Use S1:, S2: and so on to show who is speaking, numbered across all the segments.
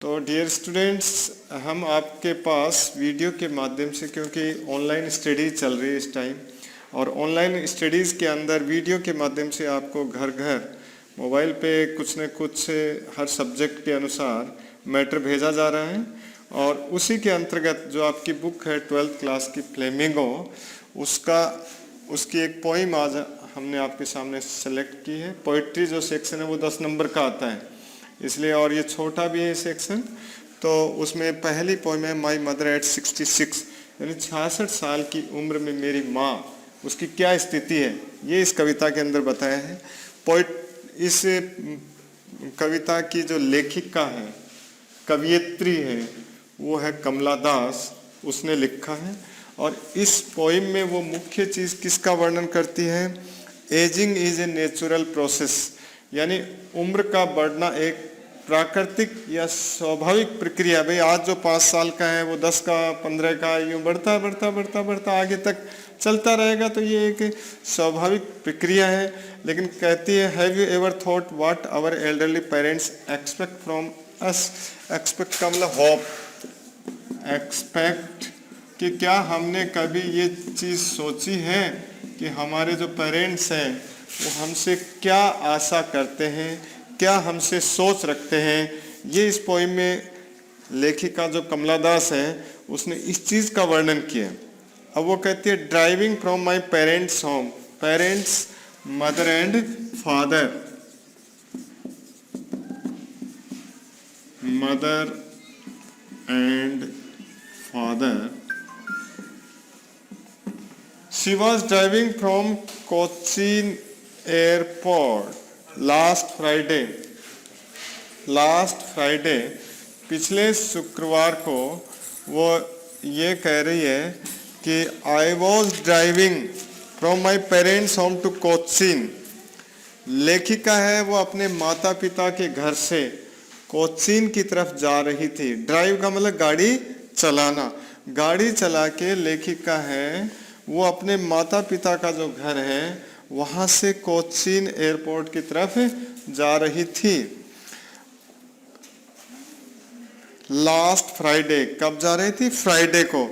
S1: तो dear students, हम आपके पास वीडियो के माध्यम से, क्योंकि ऑनलाइन स्टडी चल रही है इस टाइम, और ऑनलाइन स्टडीज़ के अंदर वीडियो के माध्यम से आपको घर घर मोबाइल पे कुछ न कुछ हर सब्जेक्ट के अनुसार मैटर भेजा जा रहा है। और उसी के अंतर्गत जो आपकी बुक है 12th क्लास की फ्लेमिंगो, उसकी एक पोइम आज हमने आपके सामने सेलेक्ट की है। पोइट्री जो सेक्शन है वो 10 नंबर का आता है इसलिए, और ये छोटा भी है सेक्शन। तो उसमें पहली पोइम है माई मदर एट 66, यानी 66 साल की उम्र में मेरी माँ, उसकी क्या स्थिति है, ये इस कविता के अंदर बताया है। इस कविता की जो लेखिका है, कवियत्री है, वो है कमला दास, उसने लिखा है। और इस पोइम में वो मुख्य चीज़ किसका वर्णन करती है? Ageing is a natural process, यानी उम्र का बढ़ना एक प्राकृतिक या स्वाभाविक प्रक्रिया। भाई आज जो 5 साल का है वो 10 का, 15 का, यूँ बढ़ता बढ़ता बढ़ता बढ़ता आगे तक चलता रहेगा। तो ये एक स्वाभाविक प्रक्रिया है। लेकिन कहती है, have you ever thought what our elderly parents expect from us? Expect का मतलब होप, एक्सपेक्ट कि क्या हमने कभी ये चीज़ सोची है कि हमारे जो पेरेंट्स हैं वो हमसे क्या आशा करते हैं, क्या हमसे सोच रखते हैं। ये इस पोइम में लेखिका जो कमला दास है उसने इस चीज़ का वर्णन किया। अब वो कहती है, driving from my parents home, parents mother and father, mother and father, she was driving from Cochin airport last Friday, पिछले शुक्रवार को वो ये कह रही है कि I was driving from my parents home to Cochin। लेखिका है वो अपने माता पिता के घर से कोचीन की तरफ जा रही थी। ड्राइव का मतलब गाड़ी चलाना। गाड़ी चला के लेखिका है वो अपने माता पिता का जो घर है वहाँ से कोचीन एयरपोर्ट की तरफ जा रही थी। लास्ट फ्राइडे, कब जा रही थी? फ्राइडे को।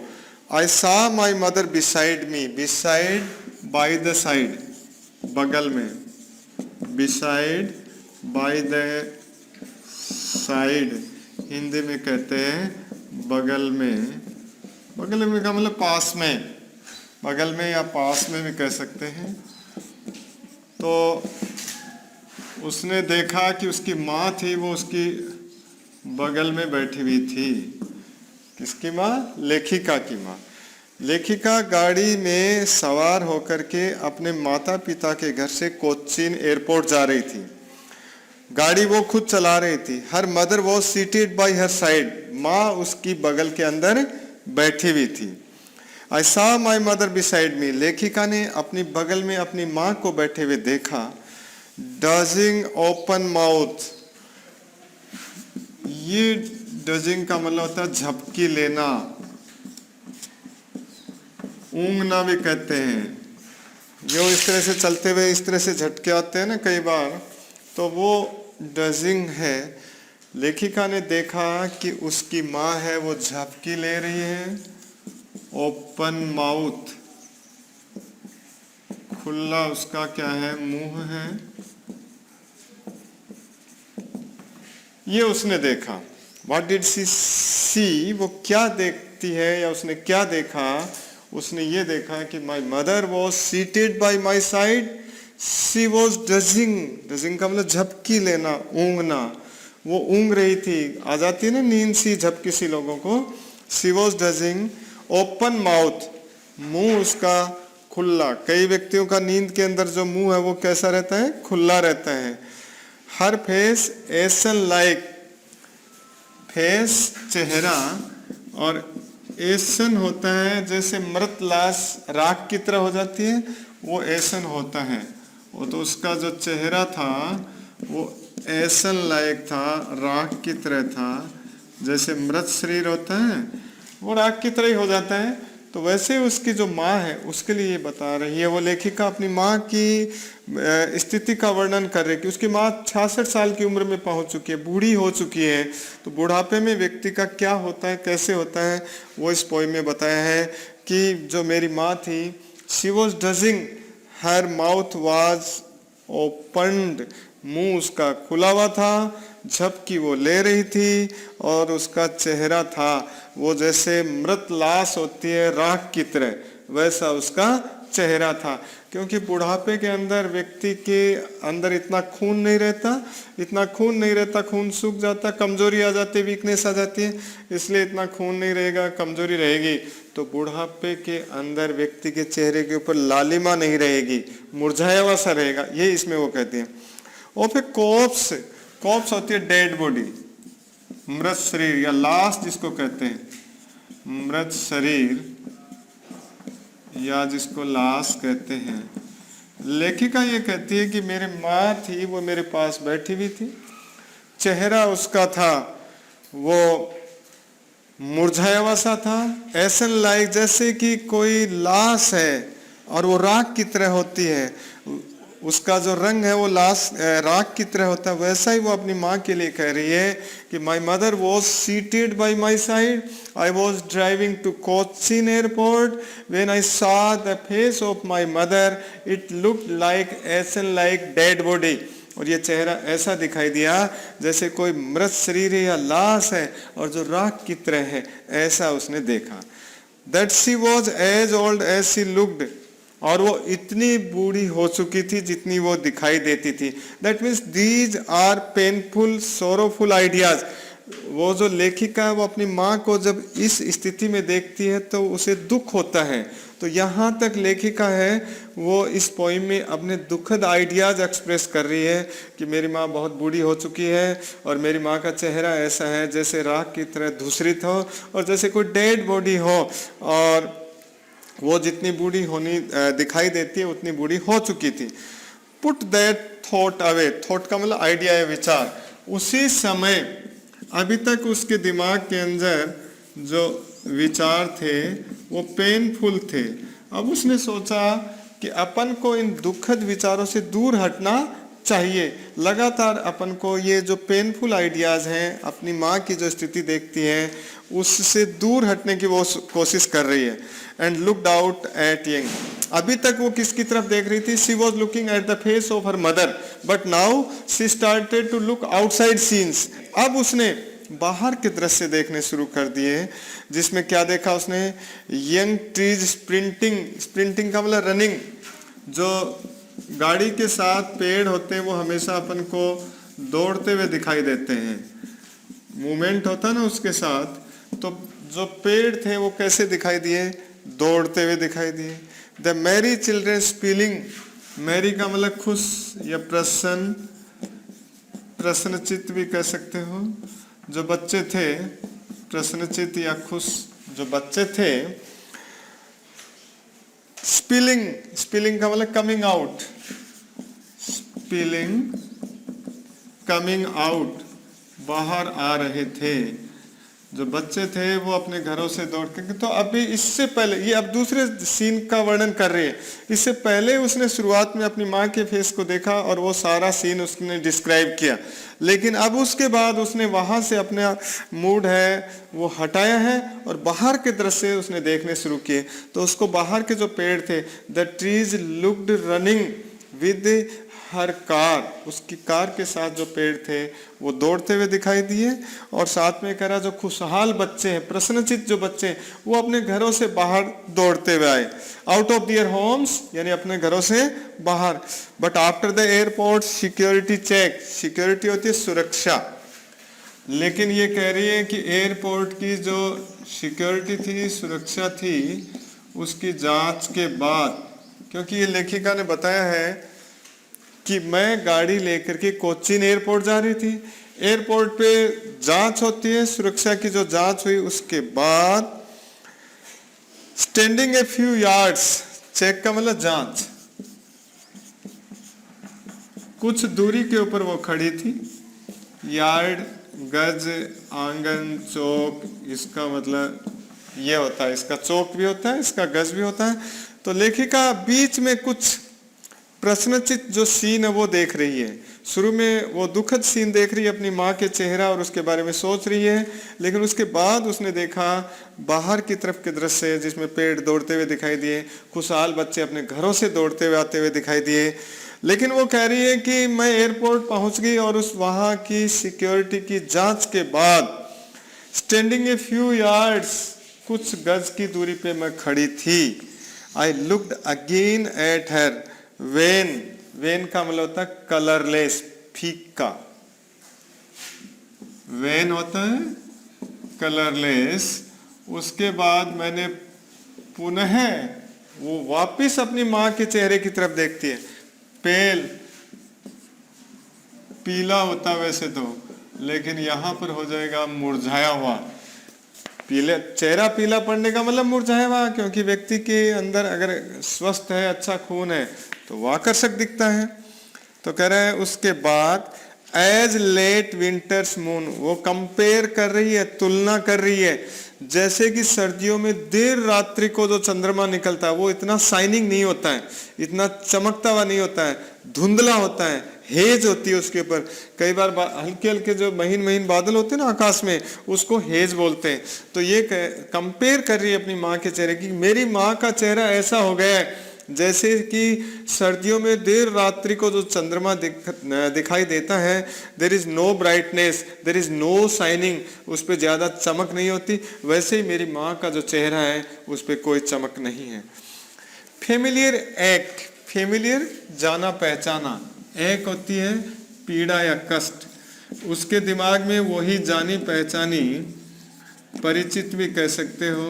S1: आई सा my mother beside me, beside by the side, बगल में, beside by the side, Hindi में कहते हैं बगल में। बगल में का मतलब पास में, बगल में या पास में भी कह सकते हैं। तो उसने देखा कि उसकी माँ थी, वो उसकी बगल में बैठी हुई थी। किसकी माँ? लेखिका की माँ। लेखिका गाड़ी में सवार होकर के अपने माता पिता के घर से कोचीन एयरपोर्ट जा रही थी। गाड़ी वो खुद चला रही थी। Her mother was seated by her side, माँ उसकी बगल के अंदर बैठी हुई थी। आई सा माई मदर बिसाइड मी, लेखिका ने अपनी बगल में अपनी माँ को बैठे हुए देखा। डजिंग ओपन माउथ, ये डजिंग का मतलब होता है झपकी लेना, ऊँघना भी कहते हैं। जो इस तरह से चलते हुए इस तरह से झटके आते हैं ना कई बार, तो वो डजिंग है। लेखिका ने देखा कि उसकी माँ है वो झपकी ले रही है। ओपन माउथ, खुला उसका क्या है? मुंह है। ये उसने देखा। What did she see? वो क्या देखती है या उसने क्या देखा? उसने ये देखा कि my mother was seated by my side, she was dozing, dozing का मतलब झपकी लेना, ऊँघना। वो ऊँघ रही थी। आ जाती है ना नींद सी, झपकी सी लोगों को। she was dozing, open mouth, मुंह उसका खुला। कई व्यक्तियों का नींद के अंदर जो मुंह है वो कैसा रहता है? खुला रहता है। हर फेस एसन लाइक, फेस चेहरा, और एसन होता है जैसे मृत लाश राख की तरह हो जाती है, वो एसन होता है। वो तो उसका जो चेहरा था वो एसन लाइक था, राख की तरह था। जैसे मृत शरीर होता है वो राख की तरह ही हो जाता है। तो वैसे उसकी जो माँ है उसके लिए ये बता रही है। वो लेखिका अपनी माँ की स्थिति का वर्णन कर रही है कि उसकी माँ 66 साल की उम्र में पहुंच चुकी है, बूढ़ी हो चुकी है। तो बुढ़ापे में व्यक्ति का क्या होता है, कैसे होता है, वो इस पोएम में बताया है कि जो मेरी माँ थी, she was dozing, her mouth was opened, मुंह उसका खुला हुआ था, झपकी वो ले रही थी और उसका चेहरा था वो जैसे मृत लाश होती है राख की तरह, वैसा उसका चेहरा था। क्योंकि बुढ़ापे के अंदर व्यक्ति के अंदर इतना खून नहीं रहता, खून सूख जाता, कमजोरी आ जाती है, वीकनेस आ जाती है, इसलिए इतना खून नहीं रहेगा, कमजोरी रहेगी। तो बुढ़ापे के अंदर व्यक्ति के चेहरे के ऊपर लालिमा नहीं रहेगी, मुरझाया हुआ सा रहेगा, ये इसमें वो कहती है। और फिर कॉप्स होती है डेड बॉडी, मृत शरीर या लाश जिसको कहते हैं, मृत शरीर या जिसको लाश कहते हैं। लेखिका ये कहती है कि मेरी माँ थी, वो मेरे पास बैठी हुई थी, चेहरा उसका था वो मुरझाया हुआ सा था, ऐसा लाइक जैसे कि कोई लाश है और वो राख की तरह होती है, उसका जो रंग है वो राख की तरह होता है। वैसा ही वो अपनी माँ के लिए कह रही है कि my mother was seated by my side, I was driving to Cochin airport, when I saw the face of my mother it looked like ashen like dead body. और ये चेहरा ऐसा दिखाई दिया जैसे कोई मृत शरीर है या लाश है और जो राख की तरह है, ऐसा उसने देखा। That she was as old as she looked, और वो इतनी बूढ़ी हो चुकी थी जितनी वो दिखाई देती थी। That means these are painful sorrowful ideas. वो जो लेखिका है वो अपनी माँ को जब इस स्थिति में देखती है तो उसे दुख होता है। तो यहाँ तक लेखिका है वो इस पोइम में अपने दुखद आइडियाज एक्सप्रेस कर रही है कि मेरी माँ बहुत बूढ़ी हो चुकी है और मेरी माँ का चेहरा ऐसा है जैसे राख की तरह धूसरित हो और जैसे कोई डेड बॉडी हो, और वो जितनी बूढ़ी होनी दिखाई देती है उतनी बूढ़ी हो चुकी थी। Put that thought away, thought का मतलब आइडिया है, विचार। उसी समय अभी तक उसके दिमाग के अंदर जो विचार थे वो पेनफुल थे। अब उसने सोचा कि अपन को इन दुखद विचारों से दूर हटना चाहिए। लगातार अपन को ये जो पेनफुल आइडियाज हैं, अपनी माँ की जो स्थिति देखती है उससे दूर हटने की वो कोशिश कर रही है। And looked out at young, अभी तक वो किसकी तरफ देख रही थी? She was looking at the face of her mother, but now she started to look outside scenes. अब उसने बाहर के दृश्य देखने शुरू कर दिए, जिसमें क्या देखा उसने? यंग ट्रीज स्प्रिंटिंग, स्प्रिंटिंग का मतलब रनिंग। जो गाड़ी के साथ पेड़ होते हैं वो हमेशा अपन को दौड़ते हुए दिखाई देते हैं, मूवमेंट होता ना उसके साथ। तो जो पेड़ थे वो कैसे दिखाई दिए? दौड़ते हुए दिखाई दिए। The merry children spilling, merry का मतलब खुश या प्रसन्न, प्रसन्नचित्त भी कह सकते हो। जो बच्चे थे प्रसन्नचित्त या खुश जो बच्चे थे। स्पिलिंग, स्पिलिंग का मतलब coming out, spilling coming out, बाहर आ रहे थे। जो बच्चे थे वो अपने घरों से दौड़ के, तो अभी इससे पहले ये अब दूसरे सीन का वर्णन कर रहे हैं। इससे पहले उसने शुरुआत में अपनी माँ के फेस को देखा और वो सारा सीन उसने डिस्क्राइब किया, लेकिन अब उसके बाद उसने वहाँ से अपना मूड है वो हटाया है और बाहर के दृश्य उसने देखने शुरू किए। तो उसको बाहर के जो पेड़ थे, the trees looked running with her car, उसकी कार के साथ जो पेड़ थे वो दौड़ते हुए दिखाई दिए। और साथ में कह रहा जो खुशहाल बच्चे हैं, प्रसन्नचित्त जो बच्चे हैं, वो अपने घरों से बाहर दौड़ते हुए आए। आउट ऑफ देयर होम्स, यानी अपने घरों से बाहर। But after the airport security check, security होती है सुरक्षा, लेकिन ये कह रही है कि एयरपोर्ट की जो सिक्योरिटी थी, सुरक्षा थी, उसकी जांच के बाद, क्योंकि ये लेखिका ने बताया है कि मैं गाड़ी लेकर के कोचीन एयरपोर्ट जा रही थी। एयरपोर्ट पे जांच होती है, सुरक्षा की जो जांच हुई उसके बाद standing a few yards, check का मतलब जांच, कुछ दूरी के ऊपर वो खड़ी थी। यार्ड गज, आंगन, चौक, इसका मतलब ये होता है, इसका चौक भी होता है, इसका गज भी होता है। तो लेखिका बीच में कुछ प्रश्नचित जो सीन है वो देख रही है। शुरू में वो दुखद सीन देख रही है, अपनी माँ के चेहरा और उसके बारे में सोच रही है, लेकिन उसके बाद उसने देखा बाहर की तरफ के दृश्य जिसमें पेड़ दौड़ते हुए दिखाई दिए, खुशहाल बच्चे अपने घरों से दौड़ते हुए आते हुए दिखाई दिए। लेकिन वो कह रही है कि मैं एयरपोर्ट पहुंच गई और उस वहां की सिक्योरिटी की जांच के बाद स्टैंडिंग ए फ्यू यार्ड्स, कुछ गज की दूरी पे मैं खड़ी थी। I looked again at her when का मतलब होता है कलरलेस, फीका। वेन होता है कलरलेस। उसके बाद मैंने पुनः, वो वापिस अपनी माँ के चेहरे की तरफ देखती है। पेल, पीला होता वैसे तो, लेकिन यहां पर हो जाएगा मुरझाया हुआ। पीले चेहरा पीला पड़ने का मतलब मुरझाया हुआ, क्योंकि व्यक्ति के अंदर अगर स्वस्थ है, अच्छा खून है, तो वो आकर्षक दिखता है। तो कह रहा है उसके बाद एज लेट विंटर्स मून, वो कंपेयर कर रही है, तुलना कर रही है, जैसे कि सर्दियों में देर रात्रि को जो चंद्रमा निकलता है वो इतना शाइनिंग नहीं होता है, इतना चमकता हुआ नहीं होता है, धुंधला होता है, हेज होती है उसके ऊपर। कई बार हल्के हल्के जो महीन महीन बादल होते हैं ना आकाश में, उसको हेज बोलते हैं। तो ये कंपेयर कर रही है अपनी माँ के चेहरे की, मेरी माँ का चेहरा ऐसा हो गया है जैसे कि सर्दियों में देर रात्रि को जो चंद्रमा दिखाई देता है, there is no brightness, there is no shining, उस पर ज्यादा चमक नहीं होती, वैसे ही मेरी माँ का जो चेहरा है उस पर कोई चमक नहीं है। फेमिलियर एक्ट, फेमिलियर जाना पहचाना, एक होती है पीड़ा या कष्ट, उसके दिमाग में वही जानी पहचानी, परिचित भी कह सकते हो,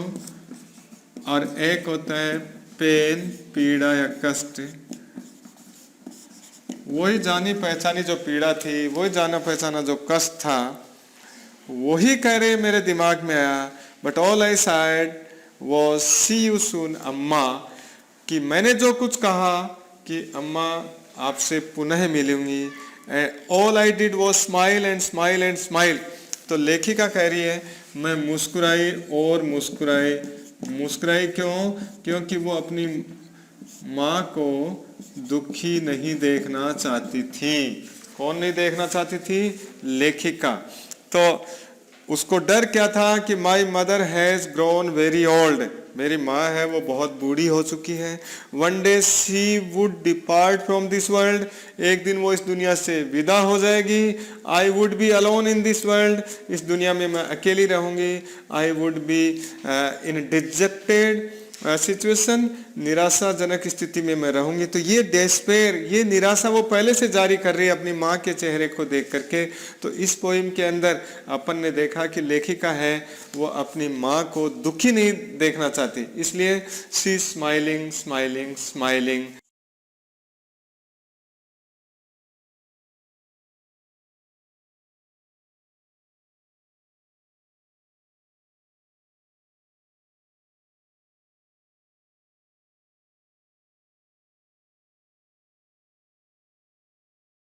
S1: और एक होता है पेन, पीड़ा या कष्ट। वही जानी पहचानी जो पीड़ा थी, वही जाना पहचाना जो कष्ट था, वही कह रहे मेरे दिमाग में आया। But all I said was see you soon amma, कि मैंने जो कुछ कहा कि अम्मा आपसे पुनः मिलूंगी, all I did was smile and smile and smile. तो लेखिका कह रही है मैं मुस्कुराई और मुस्कुराई। मुस्कुराई क्यों? क्योंकि वो अपनी माँ को दुखी नहीं देखना चाहती थी। कौन नहीं देखना चाहती थी? लेखिका। तो उसको डर क्या था कि my mother has grown very old, मेरी माँ है वो बहुत बूढ़ी हो चुकी है। One day she would depart from this world, एक दिन वो इस दुनिया से विदा हो जाएगी। I would be alone in this world, इस दुनिया में मैं अकेली रहूंगी। I would be in dejected situation, निराशाजनक स्थिति में मैं रहूंगी। तो ये डेस्पेयर, ये निराशा वो पहले से जारी कर रही है अपनी माँ के चेहरे को देख करके। तो इस पोइम के अंदर अपन ने देखा कि लेखिका है वो अपनी माँ को दुखी नहीं देखना चाहती, इसलिए शी स्माइलिंग स्माइलिंग स्माइलिंग।